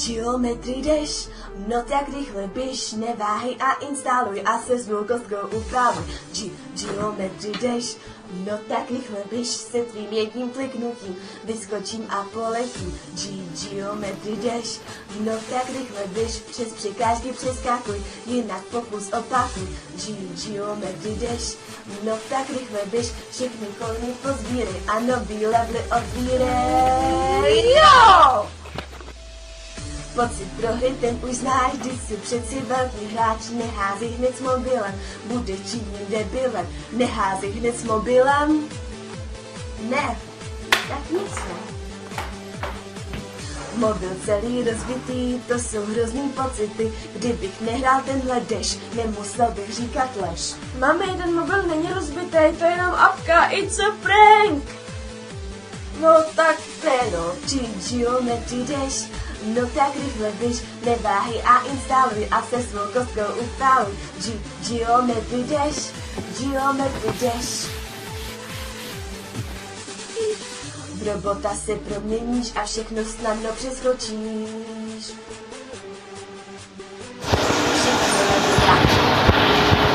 Geometry jdeš, no tak rychle běž, neváhej a instaluj a se svou kostkou upravuj. Geometry jdeš, no tak rychle běž, se tvým jedním kliknutím vyskočím a poletím. Geometry jdeš, no tak rychle běž, přes překážky přeskakuj, jinak pokus opakuj. Geometry jdeš, no tak rychle běž, všechny kolmy pozbírej a nový levely otvírej. Jo! Pocit prohry ten už znáš, když si přeci velký hráč, neházej hned s mobilem, budeš činým debilem, neházej hned s mobilem. Ne, tak nic ne. Mobil celý rozbitý, to jsou hrozný pocity, kdybych nehrál tenhle deš, nemusel bych říkat lež. Mami, ten mobil není rozbitý, to je jenom apka, it's a prank! No tak pero, Geometry jdeš, no tak rychle běž, neváhej a instaluj a se svou kostkou upravuj. Geometry jdeš, Geometry jdeš. V robota se proměníš a všechno snadno přeskočíš.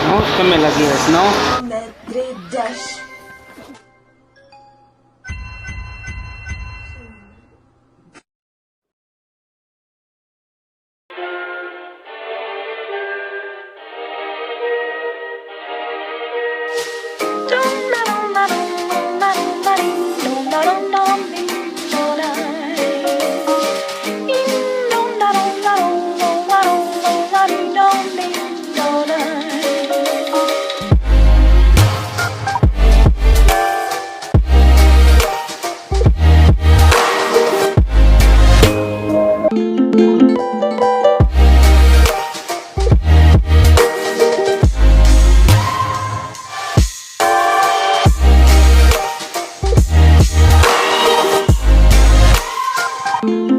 No, que me la quieres, ¿no? Geometry jdeš.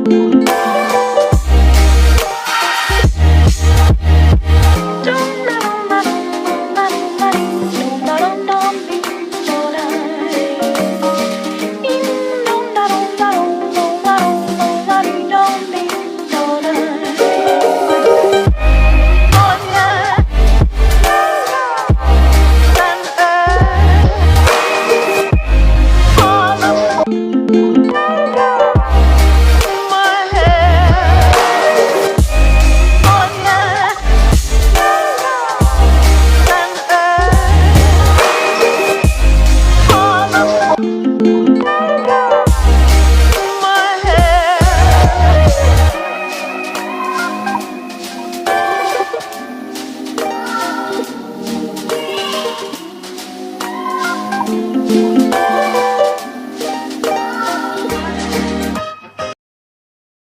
Thank you.